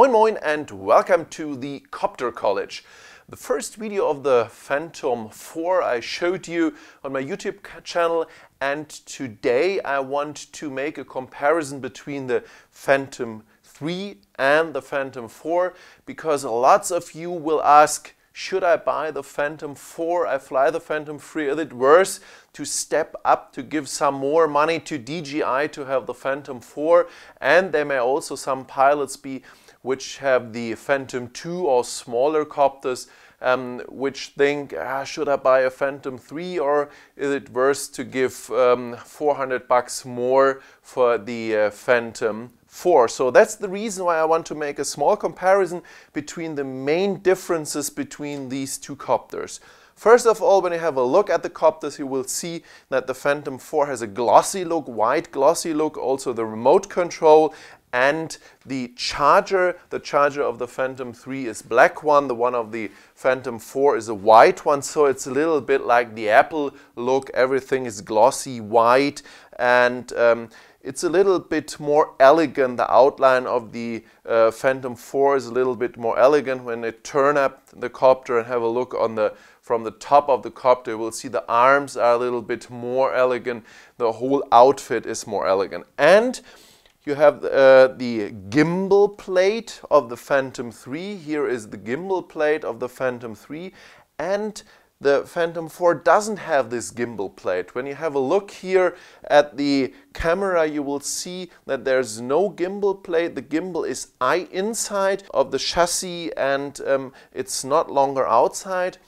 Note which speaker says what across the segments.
Speaker 1: Moin Moin and welcome to the Copter-College. The first video of the Phantom 4 I showed you on my YouTube channel, and today I want to make a comparison between the Phantom 3 and the Phantom 4 because lots of you will ask, should I buy the Phantom 4? I fly the Phantom 3. Is it worth to step up to give some more money to DJI to have the Phantom 4? And there may also some pilots be which have the Phantom 2 or smaller copters, which think, should I buy a Phantom 3 or is it worth to give 400 bucks more for the Phantom 4? So that's the reason why I want to make a small comparison between the main differences between these two copters. First of all, when you have a look at the copters, you will see that the Phantom 4 has a glossy look, white glossy look, also the remote control, and the charger of the Phantom 3 is black one, the one of the Phantom 4 is a white one, so it's a little bit like the Apple look, everything is glossy white, and it's a little bit more elegant. The outline of the Phantom 4 is a little bit more elegant. When you turn up the copter and have a look on from the top of the copter, you will see the arms are a little bit more elegant. The whole outfit is more elegant. And you have the gimbal plate of the Phantom 3. Here is the gimbal plate of the Phantom 3. And the Phantom 4 doesn't have this gimbal plate. When you have a look here at the camera, you will see that there's no gimbal plate. The gimbal is inside of the chassis and it's not longer outside.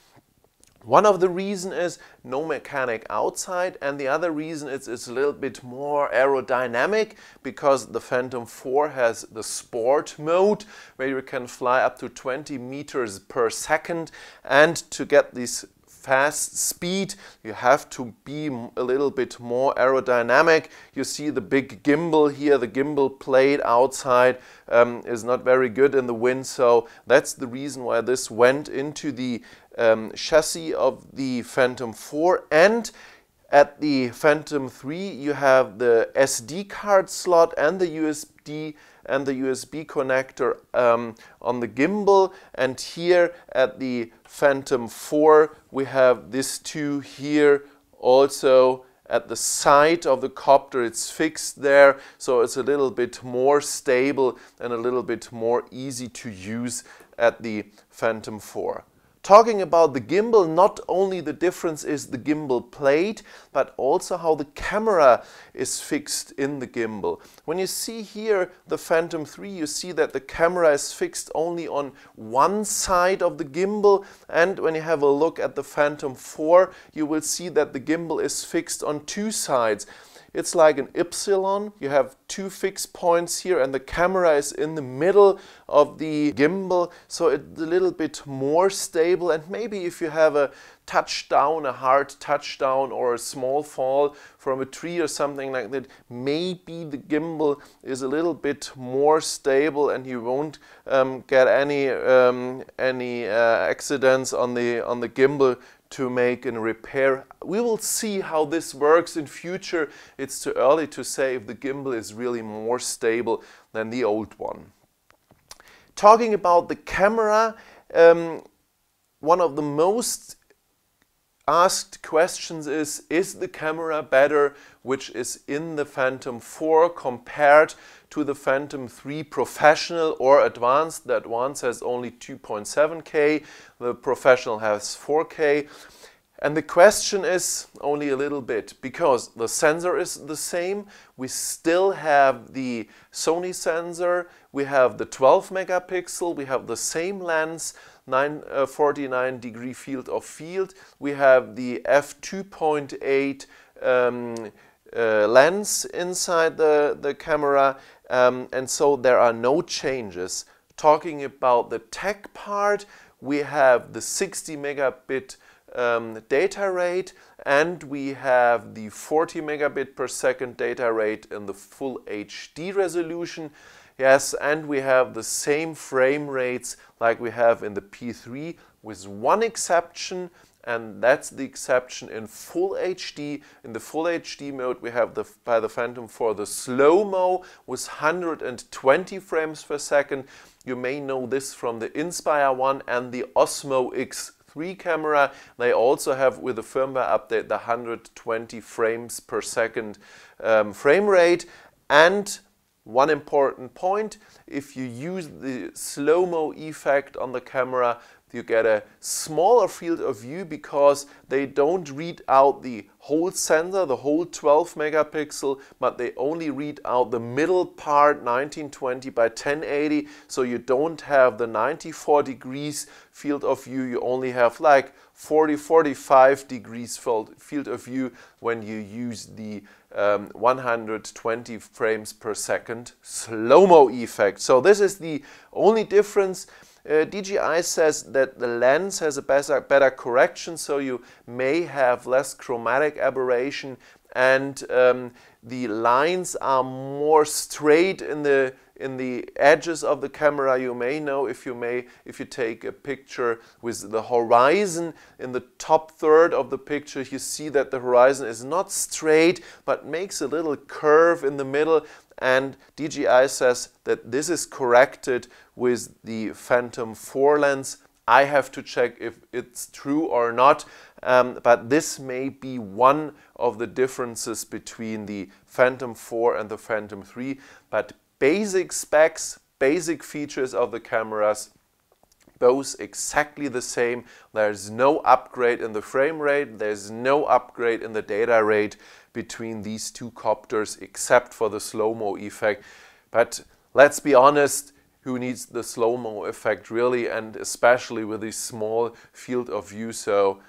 Speaker 1: One of the reasons is no mechanic outside, and the other reason is it's a little bit more aerodynamic because the Phantom 4 has the sport mode where you can fly up to 20 meters per second, and to get this fast speed you have to be a little bit more aerodynamic. You see the big gimbal here, the gimbal plate outside is not very good in the wind, so that's the reason why this went into the chassis of the Phantom 4. And at the Phantom 3 you have the SD card slot and the USB connector on the gimbal, and here at the Phantom 4 we have these two here also at the side of the copter. It's fixed there, so it's a little bit more stable and a little bit more easy to use at the Phantom 4. Talking about the gimbal, not only the difference is the gimbal plate, but also how the camera is fixed in the gimbal. When you see here the Phantom 3, you see that the camera is fixed only on one side of the gimbal, and when you have a look at the Phantom 4, you will see that the gimbal is fixed on two sides. It's like an Y. You have two fixed points here and the camera is in the middle of the gimbal, so it's a little bit more stable. And maybe if you have a touchdown, a hard touchdown or a small fall from a tree or something like that, maybe the gimbal is a little bit more stable and you won't get any accidents on the gimbal to make a repair. We will see how this works in future. It's too early to say if the gimbal is really more stable than the old one. Talking about the camera, one of the most asked questions is the camera better which is in the Phantom 4 compared to the Phantom 3 Professional or Advanced? The Advanced has only 2.7K, the Professional has 4K. And the question is only a little bit, because the sensor is the same. We still have the Sony sensor, we have the 12 megapixel, we have the same lens, 49 degree field of field. We have the f2.8 lens inside the camera, and so there are no changes. Talking about the tech part, we have the 60 megabit data rate, and we have the 40 megabit per second data rate in the full HD resolution. Yes, and we have the same frame rates like we have in the P3, with one exception, and that's the exception in full HD. In the full HD mode we have by the Phantom 4 the slow-mo with 120 frames per second. You may know this from the Inspire 1 and the Osmo X3 camera. They also have, with the firmware update, the 120 frames per second frame rate. And one important point, if you use the slow-mo effect on the camera, you get a smaller field of view because they don't read out the whole sensor, the whole 12 megapixel, but they only read out the middle part, 1920 by 1080. So you don't have the 94 degrees field of view, you only have like 40-45 degrees field of view when you use the 120 frames per second slow-mo effect. So this is the only difference. DJI says that the lens has a better correction, so you may have less chromatic aberration, and the lines are more straight in the edges of the camera. You may know if you take a picture with the horizon in the top third of the picture, you see that the horizon is not straight but makes a little curve in the middle, and DJI says that this is corrected with the Phantom 4 lens. I have to check if it's true or not, but this may be one of the differences between the Phantom 4 and the Phantom 3. But basic specs, basic features of the cameras, both exactly the same. There's no upgrade in the frame rate, there's no upgrade in the data rate between these two copters except for the slow-mo effect. But let's be honest, who needs the slow-mo effect really, and especially with this small field of view? So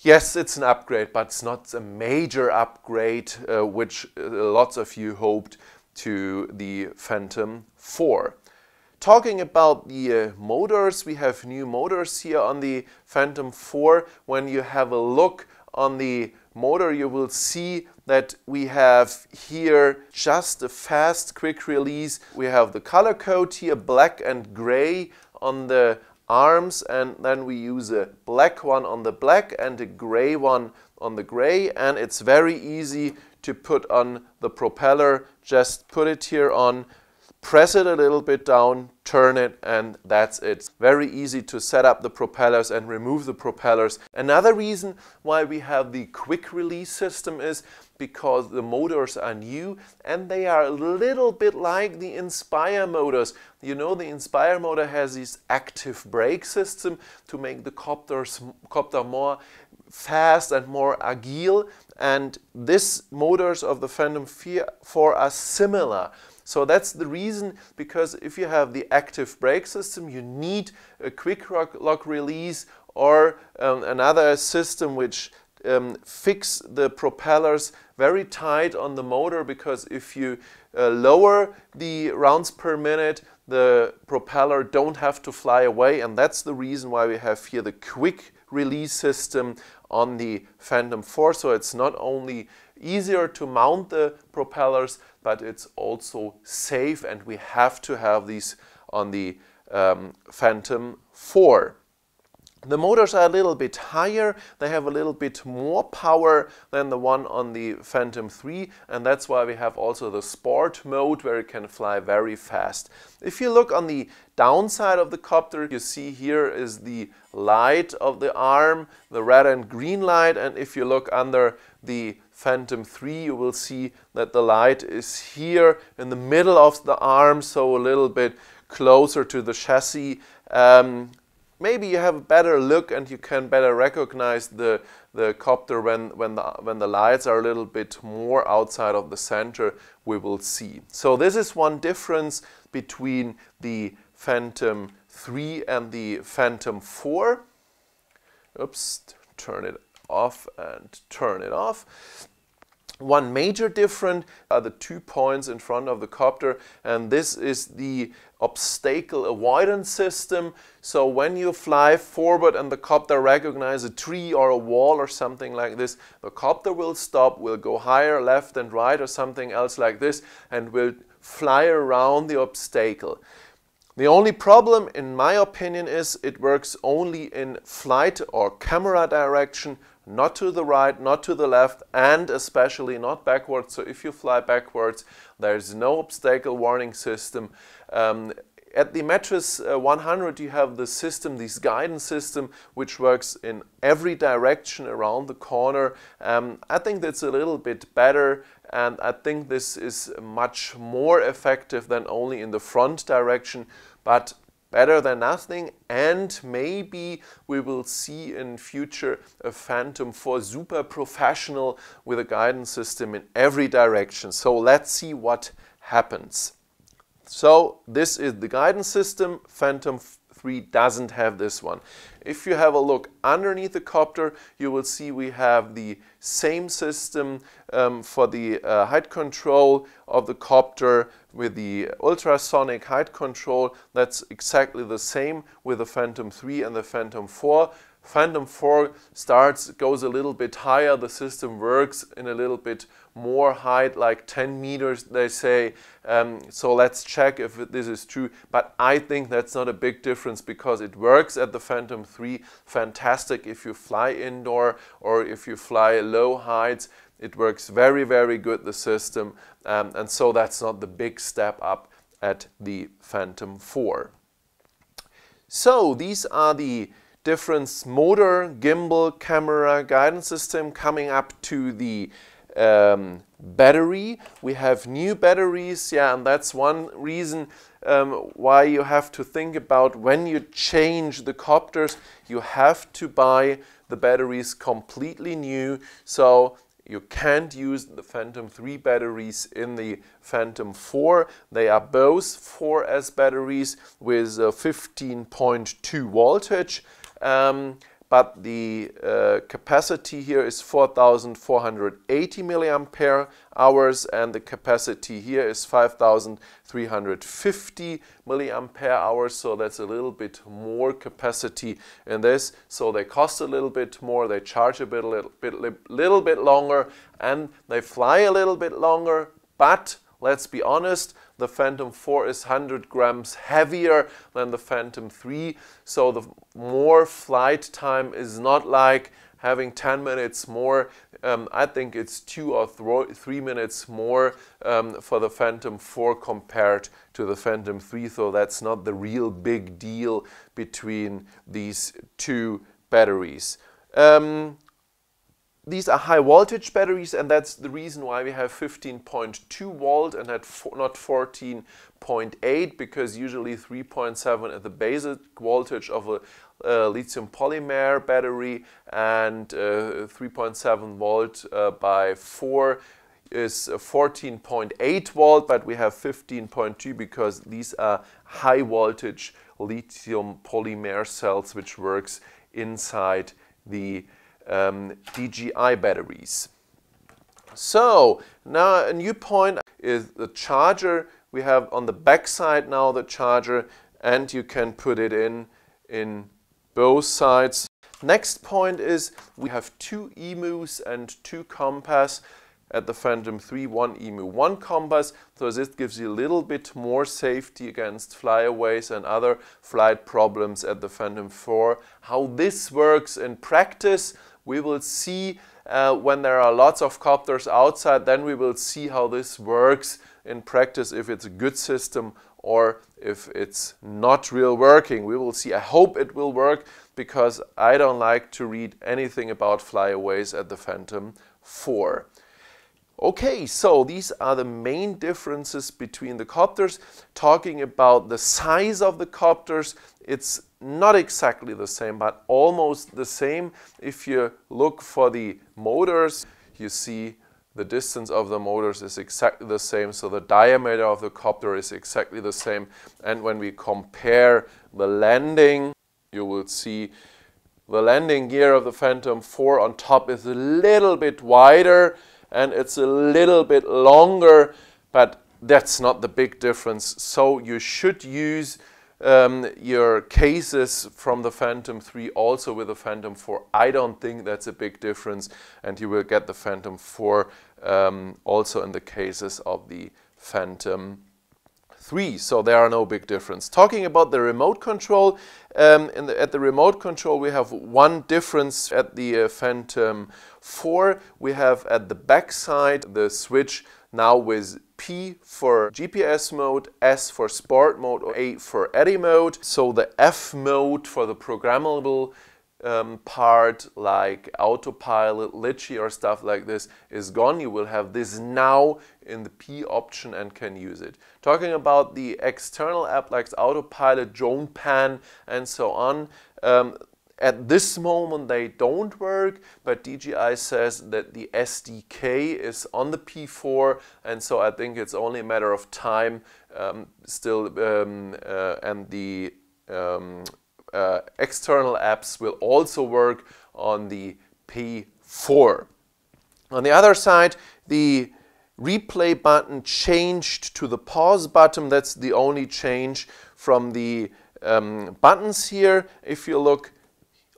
Speaker 1: yes, it's an upgrade, but it's not a major upgrade, which lots of you hoped to the Phantom 4. Talking about the motors, we have new motors here on the Phantom 4. When you have a look on the motor, you will see that we have here just a fast quick release. We have the color code here, black and gray on the arms, and then we use a black one on the black and a gray one on the gray, and it's very easy to put on the propeller. Just put it here on, press it a little bit down, turn it, and that's it. Very easy to set up the propellers and remove the propellers. Another reason why we have the quick release system is because the motors are new and they are a little bit like the Inspire motors. You know, the Inspire motor has this active brake system to make the copter more fast and more agile, and these motors of the Phantom 4 are similar. So that's the reason, because if you have the active brake system, you need a quick lock release or another system which fix the propellers very tight on the motor, because if you lower the rounds per minute, the propeller don't have to fly away, and that's the reason why we have here the quick release system on the Phantom 4. So it's not only easier to mount the propellers, but it's also safe, and we have to have these on the Phantom 4. The motors are a little bit higher, they have a little bit more power than the one on the Phantom 3, and that's why we have also the sport mode where it can fly very fast. If you look on the downside of the copter, you see here is the light of the arm, the red and green light, and if you look under the Phantom 3, you will see that the light is here in the middle of the arm, so a little bit closer to the chassis. Maybe you have a better look and you can better recognize the copter when the lights are a little bit more outside of the center, we will see. So this is one difference between the Phantom 3 and the Phantom 4. Oops, turn it off and turn it off. One major difference are the 2 points in front of the copter, and this is the obstacle avoidance system. So when you fly forward and the copter recognizes a tree or a wall or something like this, the copter will stop, will go higher, left and right or something else like this, and will fly around the obstacle. The only problem, in my opinion, is it works only in flight or camera direction, not to the right, not to the left, and especially not backwards. So if you fly backwards, there's no obstacle warning system. At the Mattress 100 you have the system, this guidance system, which works in every direction around the corner. I think that's a little bit better, and I think this is much more effective than only in the front direction, but better than nothing. And maybe we will see in future a Phantom 4 super professional with a guidance system in every direction. So let's see what happens. So this is the guidance system. Phantom 3 doesn't have this one. If you have a look underneath the copter, you will see we have the same system for the height control of the copter with the ultrasonic height control. That's exactly the same with the Phantom 3 and the Phantom 4. Phantom 4 goes a little bit higher. The system works in a little bit more height, like 10 meters, they say. So let's check if this is true. But I think that's not a big difference because it works at the Phantom 3. Fantastic if you fly indoor or if you fly low heights. It works very, very good, the system. And so that's not the big step up at the Phantom 4. So these are the different motor, gimbal, camera, guidance system. Coming up to the battery. We have new batteries, yeah, and that's one reason why you have to think about when you change the copters, you have to buy the batteries completely new. So you can't use the Phantom 3 batteries in the Phantom 4. They are both 4S batteries with 15.2 voltage. But the capacity here is 4,480 milliampere hours, and the capacity here is 5,350 milliampere hours. So that's a little bit more capacity in this. So they cost a little bit more, they charge a little bit longer, and they fly a little bit longer. But let's be honest, the Phantom 4 is 100 grams heavier than the Phantom 3, so the more flight time is not like having 10 minutes more. I think it's 2 or 3 minutes more for the Phantom 4 compared to the Phantom 3, so that's not the real big deal between these two batteries. These are high voltage batteries, and that's the reason why we have 15.2 volt and not 14.8, because usually 3.7 is the basic voltage of a lithium polymer battery, and 3.7 volt by 4 is 14.8 volt, but we have 15.2 because these are high voltage lithium polymer cells which works inside the DJI batteries. So now a new point is the charger. We have on the back side now the charger, and you can put it in both sides. Next point is we have 2 emus and 2 compass at the Phantom 3, 1 emu, 1 compass. So this gives you a little bit more safety against flyaways and other flight problems at the Phantom 4. How this works in practice, we will see when there are lots of copters outside. Then we will see how this works in practice, if it's a good system or if it's not real working. We will see. I hope it will work, because I don't like to read anything about flyaways at the Phantom 4. Okay, so these are the main differences between the copters. Talking about the size of the copters, it's not exactly the same, but almost the same. If you look for the motors, you see the distance of the motors is exactly the same, so the diameter of the copter is exactly the same. And when we compare the landing, you will see the landing gear of the Phantom 4 on top is a little bit wider, and it's a little bit longer, but that's not the big difference. So you should use your cases from the Phantom 3 also with the Phantom 4. I don't think that's a big difference, and you will get the Phantom 4 also in the cases of the Phantom 3, so there are no big difference. Talking about the remote control, at the remote control we have one difference at the Phantom 4. We have at the back side the switch now with P for GPS mode, S for sport mode, or A for eddy mode. So the F mode for the programmable part like Autopilot, Litchi or stuff like this is gone. You will have this now in the P option and can use it. Talking about the external app like Autopilot, Drone Pan and so on, at this moment they don't work, but DJI says that the SDK is on the P4, and so I think it's only a matter of time and the external apps will also work on the P4. On the other side, the replay button changed to the pause button. That's the only change from the buttons here. If you look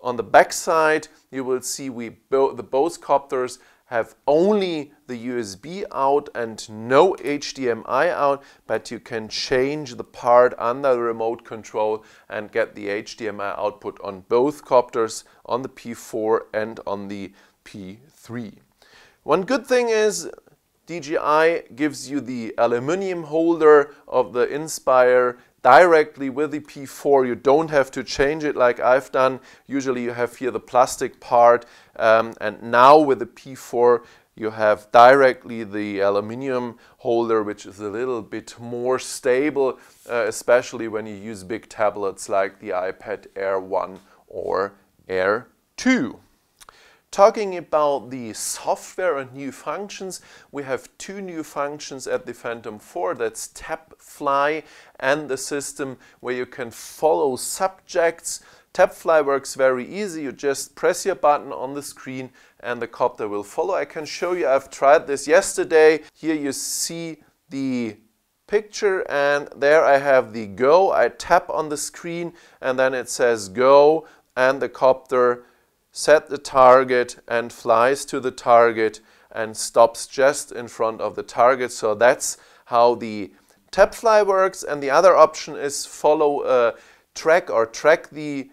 Speaker 1: on the back side, you will see both copters have only the USB out and no HDMI out, but you can change the part under the remote control and get the HDMI output on both copters, on the P4 and on the P3. One good thing is DJI gives you the aluminum holder of the Inspire directly with the P4. You don't have to change it like I've done. Usually you have here the plastic part, and now with the P4 you have directly the aluminum holder, which is a little bit more stable, especially when you use big tablets like the iPad Air 1 or Air 2. Talking about the software and new functions, we have two new functions at the Phantom 4. That's Tap Fly and the system where you can follow subjects. Tap Fly works very easy. You just press your button on the screen and the copter will follow. I can show you, I've tried this yesterday. Here you see the picture and there I have the go. I tap on the screen and then it says go and the copter set the target and flies to the target and stops just in front of the target. So that's how the tap fly works. And the other option is follow a track or track the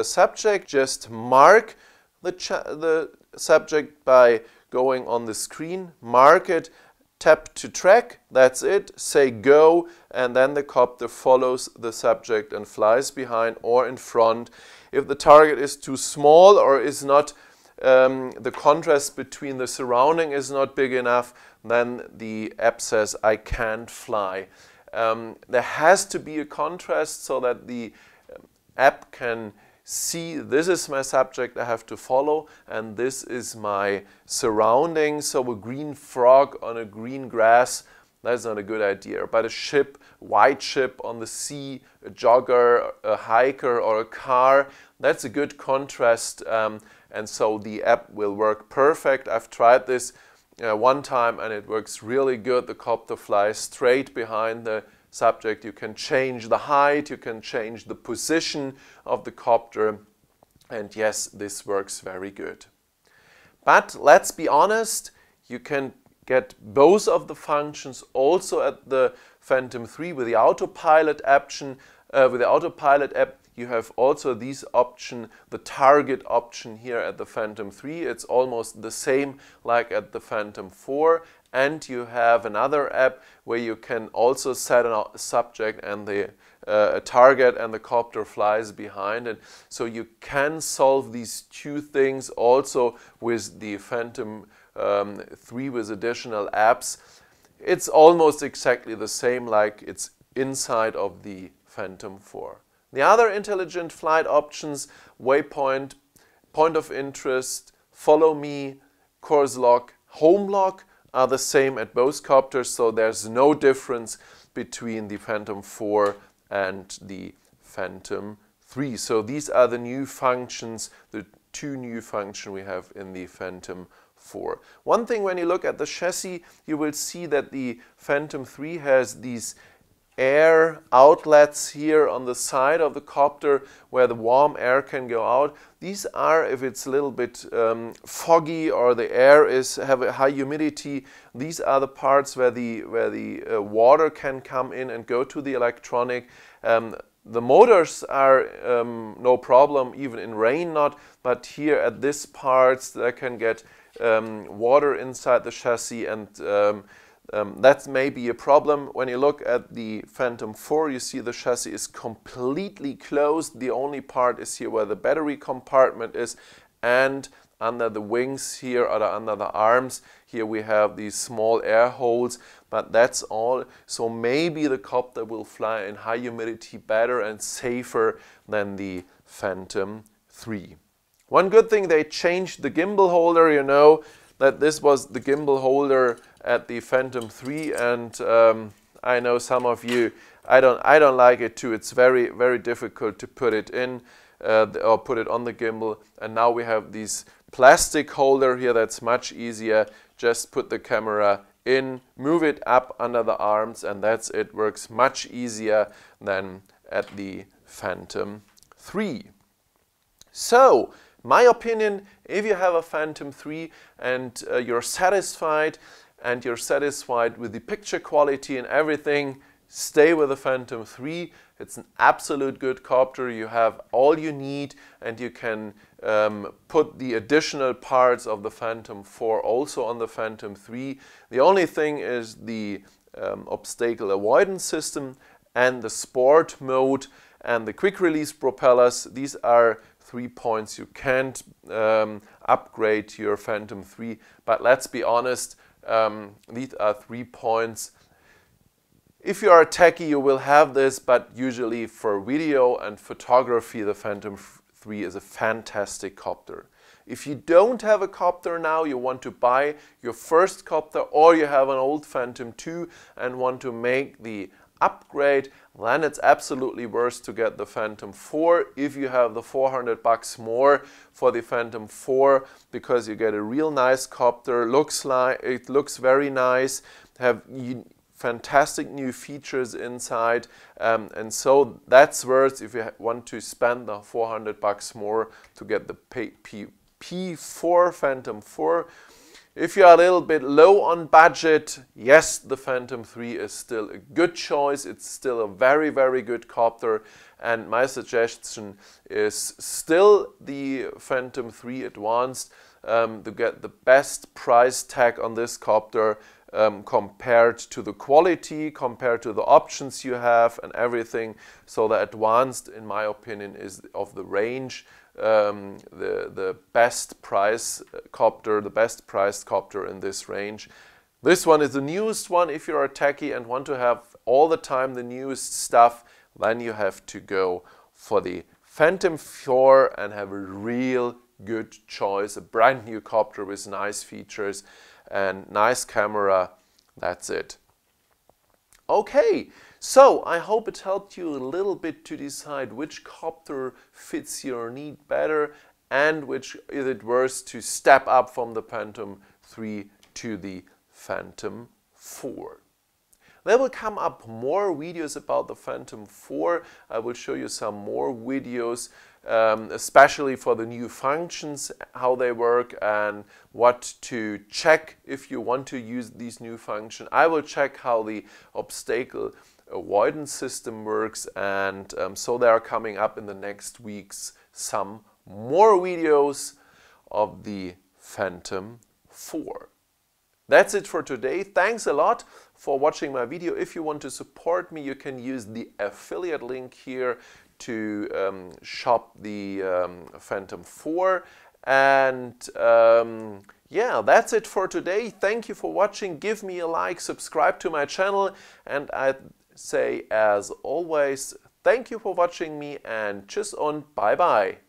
Speaker 1: subject. Just mark the subject by going on the screen, mark it, tap to track, that's it, say go, and then the copter follows the subject and flies behind or in front. If the target is too small or is not, the contrast between the surrounding is not big enough, then the app says I can't fly. There has to be a contrast so that the app can see this is my subject I have to follow and this is my surrounding. So a green frog on a green grass, that's not a good idea. But a ship, white ship on the sea, a jogger, a hiker or a car, that's a good contrast, and so the app will work perfect. I've tried this one time and it works really good. The copter flies straight behind the subject. You can change the height, you can change the position of the copter, and yes, this works very good. But let's be honest, you can get both of the functions also at the Phantom 3 with the Autopilot option. With the Autopilot app, you have also this option, the target option here at the Phantom 3. It's almost the same like at the Phantom 4. And you have another app where you can also set a subject and the target and the copter flies behind it. So you can solve these two things also with the Phantom 3 with additional apps. It's almost exactly the same like it's inside of the Phantom 4. The other intelligent flight options, waypoint, point of interest, follow me, course lock, home lock, are the same at both copters, so there's no difference between the Phantom 4 and the Phantom 3. So these are the new functions, the two new functions we have in the Phantom 4. One thing when you look at the chassis, you will see that the Phantom 3 has these air outlets here on the side of the copter where the warm air can go out. These are, if it's a little bit foggy or the air have a high humidity, these are the parts where the water can come in and go to the electronic. The motors are no problem, even in rain not, but here at this parts there can get water inside the chassis, and that may be a problem. When you look at the Phantom 4, you see the chassis is completely closed. The only part is here where the battery compartment is, and under the wings here, or under the arms, here we have these small air holes, but that's all. So maybe the copter will fly in high humidity better and safer than the Phantom 3. One good thing, they changed the gimbal holder. You know that this was the gimbal holder at the Phantom 3, and I know some of you, I don't like it too. It's very, very difficult to put it in or put it on the gimbal, and now we have these plastic holder here. That's much easier. Just put the camera in, move it up under the arms, and that's it. Works much easier than at the Phantom 3. So, my opinion, if you have a Phantom 3 and you're satisfied with the picture quality and everything, stay with the Phantom 3. It's an absolute good copter. You have all you need, and you can put the additional parts of the Phantom 4 also on the Phantom 3. The only thing is the obstacle avoidance system and the sport mode and the quick release propellers. These are 3 points you can't upgrade your Phantom 3, but let's be honest, these are 3 points. If you are a techie, you will have this, but usually for video and photography, the Phantom 3 is a fantastic copter. If you don't have a copter now, you want to buy your first copter, or you have an old Phantom 2 and want to make the upgrade, then it's absolutely worth to get the Phantom 4 if you have the $400 more for the Phantom 4, because you get a real nice copter. It looks very nice, have fantastic new features inside, and so that's worth if you want to spend the $400 more to get the P4 Phantom 4. If you are a little bit low on budget, yes, the Phantom 3 is still a good choice. It's still a very, very good copter, and my suggestion is still the Phantom 3 Advanced to get the best price tag on this copter compared to the quality, compared to the options you have and everything. So the Advanced, in my opinion, is of the range the best price copter, the best priced copter in this range. This one is the newest one. If you're a techie and want to have all the time the newest stuff, then you have to go for the Phantom 4 and have a real good choice, a brand new copter with nice features and nice camera. That's it. Okay, so I hope it helped you a little bit to decide which copter fits your need better and which is it worth to step up from the Phantom 3 to the Phantom 4. There will come up more videos about the Phantom 4. I will show you some more videos, especially for the new functions, how they work and what to check if you want to use these new functions. I will check how the obstacle avoidance system works, and so they are coming up in the next weeks some more videos of the Phantom 4. That's it for today. Thanks a lot for watching my video. If you want to support me, you can use the affiliate link here to shop the Phantom 4. And yeah, that's it for today. Thank you for watching. Give me a like, subscribe to my channel, and I say, as always, thank you for watching me, and tschüss und bye bye.